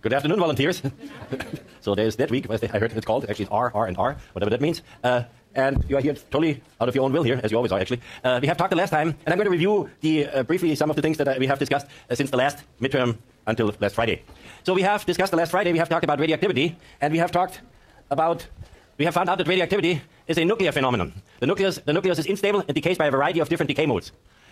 Good afternoon, volunteers. So there's that week, as I heard it's called. Actually, it's R, and R, whatever that means. And you are here totally out of your own will here, as you always are, actually. We have talked the last time, and I'm going to review briefly some of the things that we have discussed since the last midterm until last Friday. So we have discussed the last Friday, we have talked about radioactivity, and we have found out that radioactivity is a nuclear phenomenon. The nucleus is unstable and decays by a variety of different decay modes.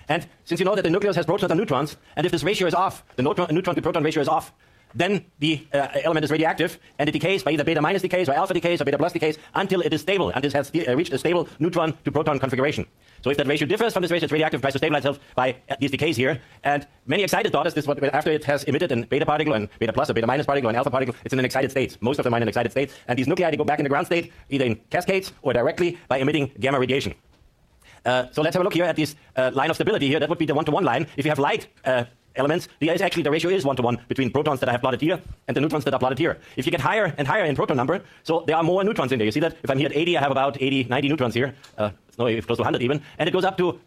And since you know that the nucleus has protons and neutrons, and if this ratio is off, the neutron to proton ratio is off, then the element is radioactive, and it decays by either beta minus decays or alpha decays or beta plus decays until it is stable, and it has reached a stable neutron to proton configuration. So if that ratio differs from this ratio, it's radioactive, tries to stabilize itself by these decays here. And many excited thought is this what after it has emitted a beta particle and beta plus or beta minus particle and alpha particle, it's in an excited state. Most of them are in an excited state, and these nuclei they go back in the ground state either in cascades or directly by emitting gamma radiation. So let's have a look here at this line of stability here. That would be the one-to-one line. If you have light elements, the ratio is 1-to-1 between protons that I have plotted here and the neutrons that are plotted here. If you get higher and higher in proton number, so there are more neutrons in there. You see that? If I'm here at 80, I have about 80, 90 neutrons here. Close to 100 even. And it goes up to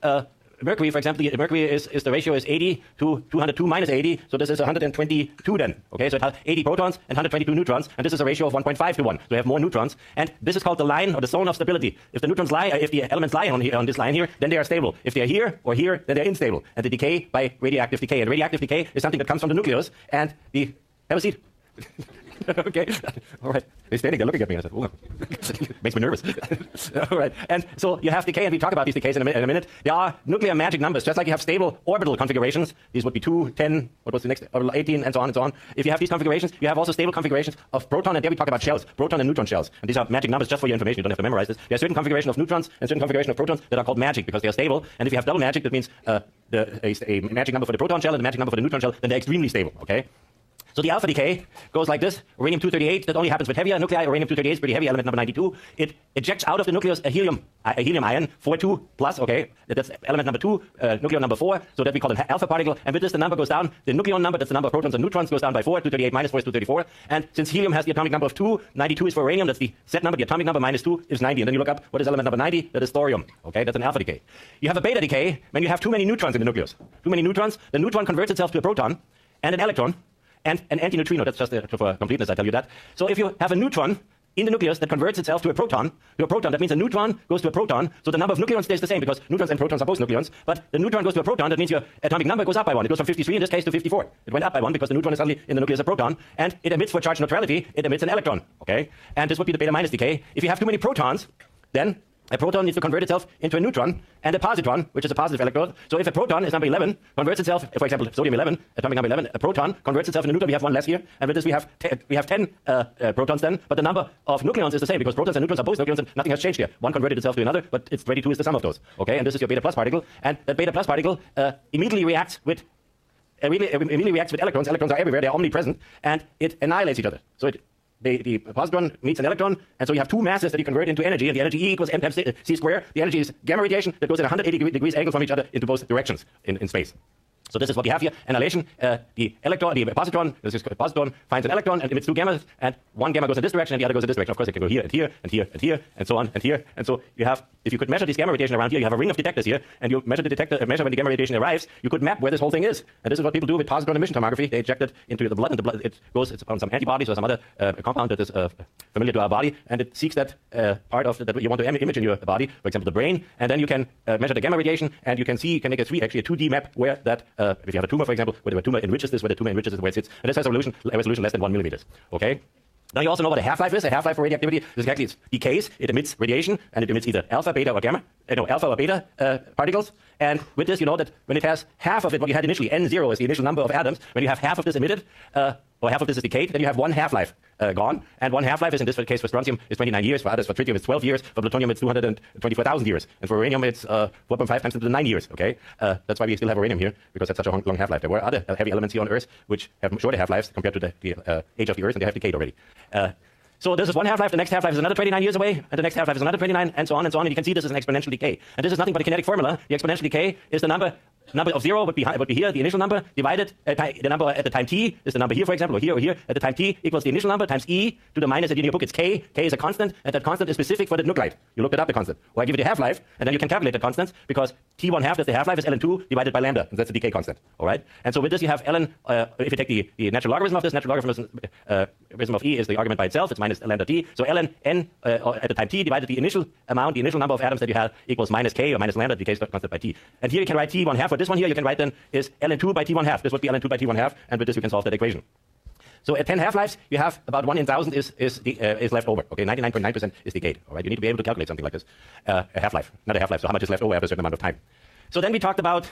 Mercury, for example. Mercury the ratio is 80 to 202 minus 80, so this is 122 then. Okay, so it has 80 protons and 122 neutrons, and this is a ratio of 1.5 to 1. So we have more neutrons, and this is called the line or the zone of stability. If the neutrons lie, if the elements lie on this line here, then they are stable. If they are here or here, then they're unstable, and they decay by radioactive decay. And radioactive decay is something that comes from the nucleus, and have a seat. Okay, all right. They're standing there looking at me, and I said, "Oh, makes me nervous." All right, and so you have decay, and we talk about these decays in a minute. There are nuclear magic numbers, just like you have stable orbital configurations. These would be 2, 10, what was the next? 18, and so on and so on. If you have these configurations, you have also stable configurations of proton, and there we talk about shells, proton and neutron shells. And these are magic numbers just for your information. You don't have to memorize this. There are certain configuration of neutrons and certain configuration of protons that are called magic because they are stable. And if you have double magic, that means a magic number for the proton shell and a magic number for the neutron shell, then they're extremely stable. Okay. So the alpha decay goes like this. Uranium-238, that only happens with heavier nuclei. Uranium-238 is pretty heavy, element number 92. It ejects out of the nucleus a helium ion, 4-2 plus, okay? That's element number 2, nucleon number 4, so that we call an alpha particle. And with this, the number goes down. The nucleon number, that's the number of protons and neutrons, goes down by 4. 238 minus 4 is 234. And since helium has the atomic number of 2, 92 is for uranium, that's the set number. The atomic number minus 2 is 90. And then you look up, what is element number 90? That is thorium, okay? That's an alpha decay. You have a beta decay when you have too many neutrons in the nucleus. Too many neutrons, the neutron converts itself to a proton and an electron, and an antineutrino. That's just for completeness, I tell you that. So if you have a neutron in the nucleus that converts itself to a proton, that means a neutron goes to a proton, so the number of nucleons stays the same because neutrons and protons are both nucleons, but the neutron goes to a proton, that means your atomic number goes up by 1. It goes from 53 in this case to 54. It went up by 1 because the neutron is suddenly in the nucleus a proton, and it emits for charge neutrality, it emits an electron, okay? And this would be the beta minus decay. If you have too many protons, then a proton needs to convert itself into a neutron and a positron, which is a positive electrode. So if a proton is number 11, converts itself, for example, sodium 11, atomic number 11, a proton converts itself into a neutron. We have one less here, and with this we have 10 protons then, but the number of nucleons is the same because protons and neutrons are both nucleons, and nothing has changed here. One converted itself to another, but its 22 is the sum of those. Okay, and this is your beta plus particle, and that beta plus particle immediately reacts with electrons. Electrons are everywhere; they are omnipresent, and it annihilates each other. So the positron meets an electron, and so you have two masses that you convert into energy, and the energy E equals m times c squared. The energy is gamma radiation that goes at 180 degrees angle from each other into both directions in space. So this is what we have here. Annihilation, the positron, this is positron, finds an electron and emits two gammas, and one gamma goes in this direction and the other goes in this direction. Of course, it can go here and here and here and here and so on and here. And so you have, if you could measure this gamma radiation around here, you have a ring of detectors here, and you measure when the gamma radiation arrives, you could map where this whole thing is. And this is what people do with positron emission tomography. They inject it into the blood, and the blood it's on some antibodies or some other compound that is familiar to our body, and it seeks that part of that you want to image in your body, for example, the brain, and then you can measure the gamma radiation, and you can make a 2D map where that, if you have a tumor, for example, where the tumor enriches this, where the tumor enriches this, where it sits, and this has a resolution less than 1 millimeters. Okay? Now you also know what a half-life is. A half-life for radioactivity is exactly it decays, it emits radiation, and it emits either alpha, beta, or gamma. Alpha or beta particles. And with this, you know that when it has half of it, what you had initially, N0 is the initial number of atoms, when you have half of this emitted, or half of this is decayed, then you have one half-life gone. And one half-life is, in this case, for strontium, is 29 years. For others, for tritium, it's 12 years. For plutonium, it's 224,000 years. And for uranium, it's 4.5 times into the 9 years. Okay, that's why we still have uranium here, because it's such a long half-life. There were other heavy elements here on Earth which have shorter half-lives compared to the age of the Earth, and they have decayed already. So this is one half-life, the next half-life is another 29 years away, and the next half-life is another 29, and so on and so on. And you can see this is an exponential decay. And this is nothing but a kinetic formula. The exponential decay is the number number of 0 would be here, the initial number, divided the number at the time t is the number here, for example, or here, at the time t equals the initial number times e to the minus, in your book it's k. K is a constant, and that constant is specific for the nuclide. You looked it up, the constant. Or I give you the half-life, and then you can calculate the constants, because t1 half, that's the half-life, is ln2 divided by lambda, and that's the decay constant. All right? And so with this you have ln, if you take the natural logarithm of this, natural logarithm of e is the argument by itself, it's minus lambda t. So ln n at the time t divided the initial amount, the initial number of atoms that you have equals minus k or minus lambda, decay constant by t. And here you can write t1 half. For this one here, you can write then is ln2 by t1 half. This would be ln2 by t1 half, and with this you can solve that equation. So at 10 half-lives, you have about 1 in 1,000 is left over. Okay, 99.9% is decayed. All right, you need to be able to calculate something like this. A half-life, not a half-life. So how much is left over after a certain amount of time? So then we talked about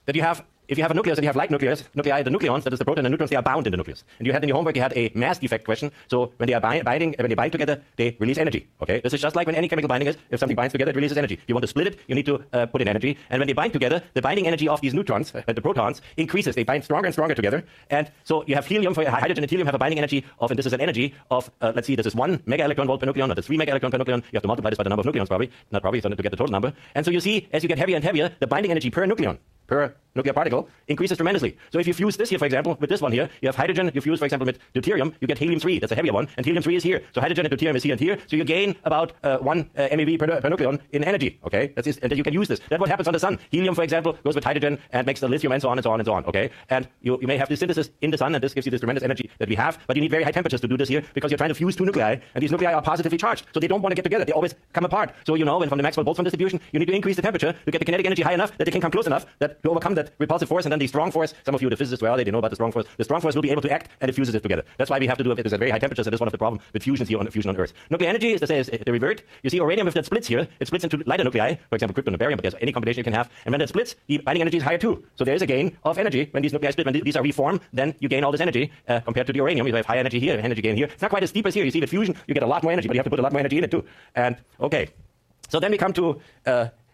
that you have. If you have a nucleus and you have like nuclei, the nucleons, that is the proton and neutrons, they are bound in the nucleus. And you had in your homework, you had a mass defect question. So when they are when they bind together, they release energy. Okay, this is just like when any chemical binding is. If something binds together, it releases energy. You want to split it, you need to put in energy. And when they bind together, the binding energy of these neutrons, the protons, increases. They bind stronger and stronger together. And so you have helium, for hydrogen and helium have a binding energy of, and this is an energy of, let's see, this is 1 mega electron volt per nucleon, or that's 3 mega electron per nucleon. You have to multiply this by the number of nucleons, so to get the total number. And so you see, as you get heavier and heavier, the binding energy per nucleon, per nuclear particle, increases tremendously. So if you fuse this here, for example, with this one here, you have hydrogen, you fuse, for example, with deuterium, you get helium-3, that's a heavier one, and helium-3 is here. So hydrogen and deuterium is here and here, so you gain about 1 MeV per nucleon in energy, okay? And then you can use this. That's what happens on the sun. Helium, for example, goes with hydrogen and makes the lithium and so on and so on and so on, okay? And you may have this synthesis in the sun, and this gives you this tremendous energy that we have, but you need very high temperatures to do this here, because you're trying to fuse two nuclei, and these nuclei are positively charged, so they don't want to get together. They always come apart. So you know, and from the Maxwell-Boltzmann distribution, you need to increase the temperature to get the kinetic energy high enough that they can come close enough that to overcome that repulsive force, and then the strong force, some of you, the physicists, well, they know about the strong force. The strong force will be able to act, and it fuses it together. That's why we have to do it at very high temperatures, and that's one of the problems with fusions here on fusion on Earth. Nuclear energy is to say, is the revert. You see uranium, if that splits here, it splits into lighter nuclei, for example, krypton and barium, but there's any combination you can have, and when that splits, the binding energy is higher too. So there is a gain of energy when these nuclei split. When these are reformed, then you gain all this energy compared to the uranium. You have high energy here, energy gain here. It's not quite as steep as here. You see, with fusion, you get a lot more energy, but you have to put a lot more energy in it too. And okay, so then we come to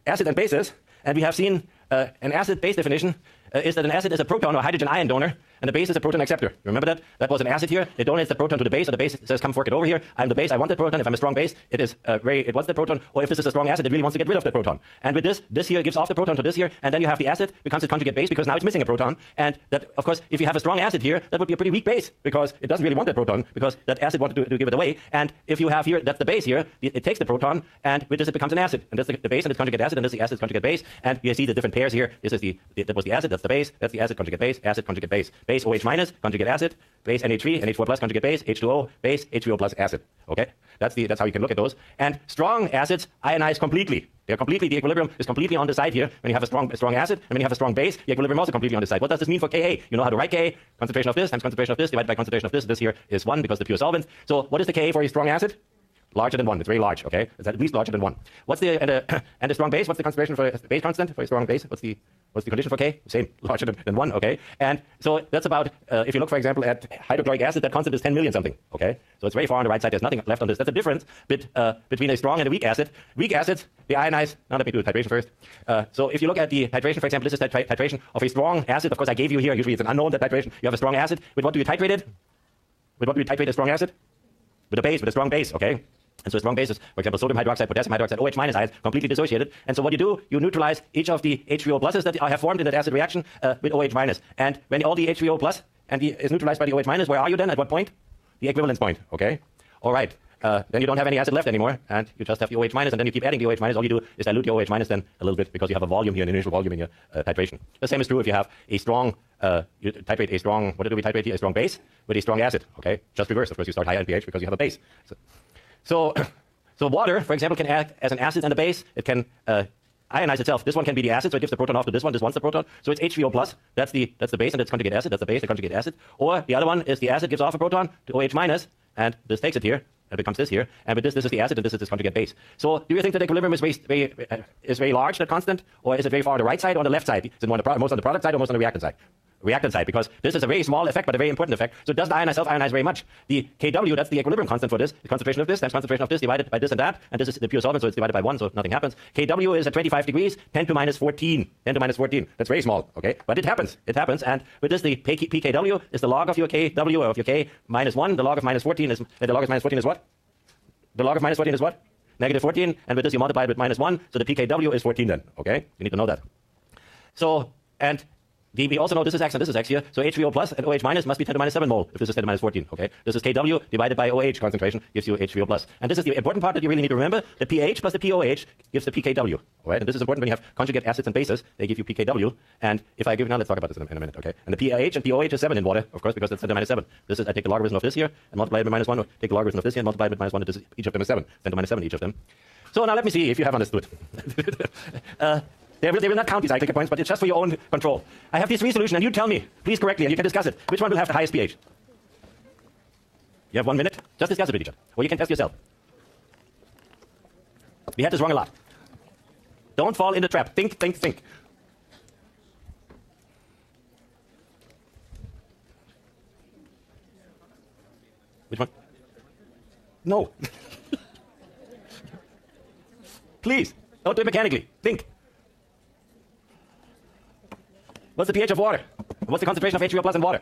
acid and bases, and we have seen an acid-base definition is that an acid is a proton or hydrogen ion donor, and the base is a proton acceptor. Remember that? That was an acid here. It donates the proton to the base, or the base says, come fork it over here. I'm the base, I want that proton. If I'm a strong base, it wants the proton. Or if this is a strong acid, it really wants to get rid of the proton. And with this here gives off the proton to this here, and then you have the acid becomes its conjugate base, because now it's missing a proton. And that, of course, if you have a strong acid here, that would be a pretty weak base, because it doesn't really want that proton, because that acid wanted to give it away. And if you have here, that's the base here, it takes the proton, and with this it becomes an acid. And that's the base and its conjugate acid, and this is the acid's conjugate base. And you see the different pairs here. This is that was the acid, that's the base, that's the acid conjugate base, acid conjugate base, base OH minus, conjugate acid, base NH3, NH4 plus, conjugate base, H2O, base, H3O plus acid. Okay? That's how you can look at those. And strong acids ionize completely. They're completely, the equilibrium is completely on the side here. When you have a strong acid, and when you have a strong base, the equilibrium also completely on the side. What does this mean for Ka? You know how to write Ka. Concentration of this times concentration of this divided by concentration of this. This here is 1 because the pure solvent. So what is the Ka for a strong acid? Larger than 1. It's very large, okay? It's at least larger than 1. What's the and the strong base? What's the concentration for a base constant for a strong base? What's the condition for K? Same, larger than 1, okay? And so that's about, if you look, for example, at hydrochloric acid, that constant is 10 million something, okay? So it's very far on the right side. There's nothing left on this. That's the difference between a strong and a weak acid. Weak acids, they ionize. Now let me do the titration first. So if you look at the titration, for example, this is the titration of a strong acid. Of course, I gave you here. Usually it's an unknown, that titration. You have a strong acid. With what do you titrate it? With what do you titrate a strong acid? With a base, with a strong base, okay? And so a strong base is, for example, sodium hydroxide, potassium hydroxide, OH minus ions, completely dissociated. And so what you do, you neutralize each of the H3O pluses that have formed in that acid reaction with OH minus. And when all the H3O plus is neutralized by the OH minus, where are you then? At what point? The equivalence point, okay? All right. Then you don't have any acid left anymore, and you just have the OH minus, and then you keep adding the OH minus. All you do is dilute the OH minus then a little bit, because you have a volume here, an initial volume in your titration. The same is true if you have a strong, you titrate a strong, what do we titrate here? A strong base with a strong acid, okay? Just reverse, of course, you start higher in pH because you have a base. So water, for example, can act as an acid and a base. It can ionize itself. This one can be the acid, so it gives the proton off to this one. This one's the proton, so it's H3O plus. That's the base, and it's conjugate acid. That's the base, the conjugate acid. Or the other one is the acid gives off a proton to OH minus, and this takes it here. It becomes this here, and with this is the acid, and this is this conjugate base. So, do you think that equilibrium is very large, that constant, or is it very far on the right side or on the left side? Is it most on the product side or most on the reactant side? Reactant side, because this is a very small effect, but a very important effect. So it doesn't ionize, self-ionize very much. The Kw, that's the equilibrium constant for this. The concentration of this times concentration of this divided by this and that, and this is the pure solvent, so it's divided by 1, so nothing happens. Kw is at 25 degrees, 10 to minus 14. 10 to minus 14. That's very small, okay? But it happens. It happens, and with this, the pKw is the log of your Kw, or of your K minus 1. The log of minus 14 is, the log of minus 14 is what? The log of minus 14 is what? negative 14, and with this you multiply it with minus 1, so the pKw is 14 then, okay? You need to know that. So, and we also know this is X and this is X here, so H3O plus and OH minus must be 10 to minus 7 mole if this is 10 to minus 14, okay? This is Kw divided by OH concentration gives you H3O plus. And this is the important part that you really need to remember. The pH plus the POH gives the pKw, all right? And this is important when you have conjugate acids and bases. They give you pKw. And if I give, now let's talk about this in a minute, okay? And the pH and POH is 7 in water, of course, because it's 10 to minus 7. This is, I take the logarithm of this here and multiply it by minus 1, or take the logarithm of this here and multiply it by minus 1, and this is, each of them is 7. 10 to minus 7 each of them. So now let me see if you have understood. They will not count these cyclic points, but it's just for your own control. I have this resolution, and you tell me, please correctly, and you can discuss it. Which one will have the highest pH? You have 1 minute. Just discuss it with each other. Or you can test yourself. We had this wrong a lot. Don't fall in the trap. Think, think, think. Which one? No. Please, don't do it mechanically. Think. What's the pH of water? What's the concentration of H3O plus in water?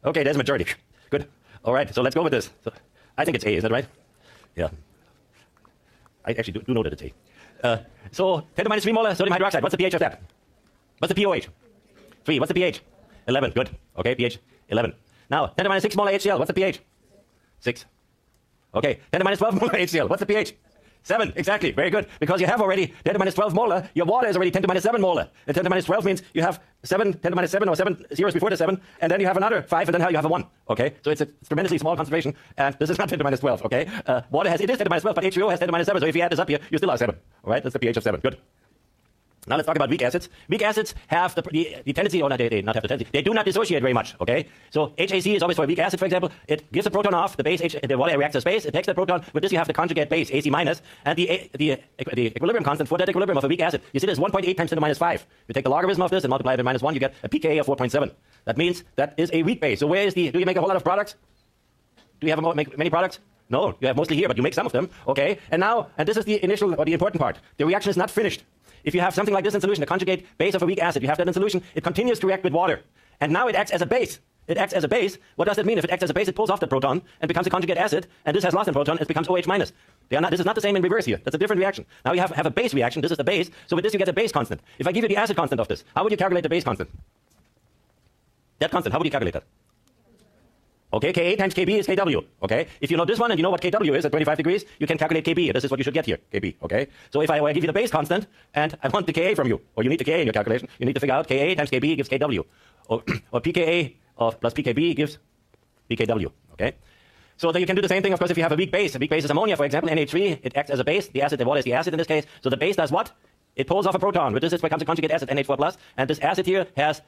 Okay, there's a majority. Good. All right, so let's go with this. So, I think it's A, is that right? Yeah. I actually do know that it's A. So 10 to minus 3 molar sodium hydroxide. What's the pH of that? What's the POH? 3. What's the pH? 11. Good. Okay, pH 11. Now, 10 to minus 6 molar HCl. What's the pH? 6. Okay, 10 to minus 12 molar HCl. What's the pH? 7, exactly, very good. Because you have already 10 to minus 12 molar, your water is already 10 to minus 7 molar. And 10 to minus 12 means you have 10 to minus 7 or 7 zeros before the 7, and then you have another 5, and then you have a 1, okay? So it's a tremendously small concentration, and this is not 10 to minus 12, okay? Water it is 10 to minus 12, but H3O has 10 to minus 7, so if you add this up here, you still have 7, all right? That's the pH of 7, good. Now let's talk about weak acids. Weak acids have the tendency, or not, they not have the tendency, they do not dissociate very much, okay? So HAC is always for a weak acid, for example. It gives the proton off, the base, the water reacts as base, it takes the proton, with this you have the conjugate base, AC minus, and the equilibrium constant for that equilibrium of a weak acid, you see this 1.8 times 10 to the minus 5. You take the logarithm of this and multiply it by minus 1, you get a pKa of 4.7. That means that is a weak base. So where is do you make a whole lot of products? Do you have make many products? No, you have mostly here, but you make some of them, okay? And now, and this is the initial, or the important part, the reaction is not finished. If you have something like this in solution, a conjugate base of a weak acid, you have that in solution, it continues to react with water. And now it acts as a base. It acts as a base. What does that mean? If it acts as a base, it pulls off the proton and becomes a conjugate acid, and this has lost a proton, it becomes OH minus. This is not the same in reverse here. That's a different reaction. Now you have a base reaction, this is the base, so with this you get a base constant. If I give you the acid constant of this, how would you calculate the base constant? That constant, how would you calculate that? Okay, Ka times Kb is Kw, okay? If you know this one and you know what Kw is at 25 degrees, you can calculate Kb. This is what you should get here, Kb, okay? So if I give you the base constant and I want the Ka from you, or you need the Ka in your calculation, you need to figure out Ka times Kb gives Kw, or pKa plus pKb gives pKw, okay? So then you can do the same thing, of course, if you have a weak base. A weak base is ammonia, for example, NH3, it acts as a base. The water is the acid in this case. So the base does what? It pulls off a proton. With this it becomes a conjugate acid, NH4+, and this acid here has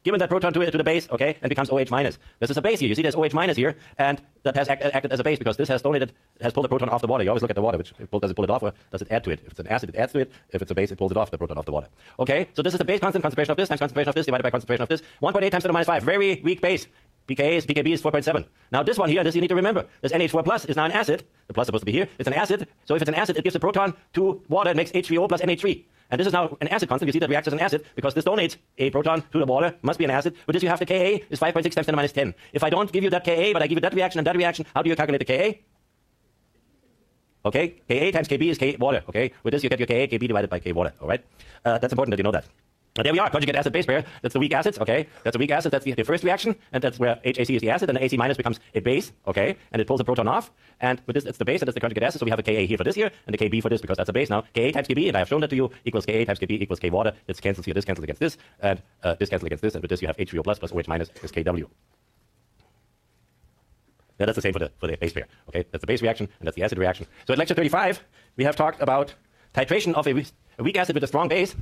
given that proton to the base, okay, and becomes OH minus. This is a base here. You see there's OH minus here, and that has acted as a base because this has pulled the proton off the water. You always look at the water, does it pull it off or does it add to it? If it's an acid, it adds to it. If it's a base, it pulls it off, the proton off the water. Okay, so this is the base constant, concentration of this times concentration of this divided by concentration of this. 1.8 times 10 to the minus 5, very weak base. pKb is 4.7. Now this one here, this you need to remember. This NH4 plus is now an acid. The plus is supposed to be here. It's an acid. So if it's an acid, it gives a proton to water and makes H3O plus NH3. And this is now an acid constant. You see that reacts as an acid because this donates a proton to the water. Must be an acid. But this you have the Ka is 5.6 times 10 to the minus 10. If I don't give you that Ka, but I give you that reaction and that reaction, how do you calculate the Ka? Okay, Ka times Kb is K water. Okay, with this you get your Ka, Kb divided by K water. All right, that's important that you know that. There we are, conjugate acid base pair. That's the weak acids, okay? That's a weak acid, that's the first reaction, and that's where HAC is the acid, and the AC minus becomes a base, okay? And it pulls the proton off, and with this, it's the base, and it's the conjugate acid, so we have a Ka here for this here, and the Kb for this, because that's a base now. Ka times Kb, and I have shown that to you, equals Ka times Kb equals K water. This cancels here, this cancels against this, and this cancels against this, and with this you have H3O plus OH minus is Kw. Now that's the same for the base pair, okay? That's the base reaction, and that's the acid reaction. So at lecture 35, we have talked about titration of a weak acid with a strong base.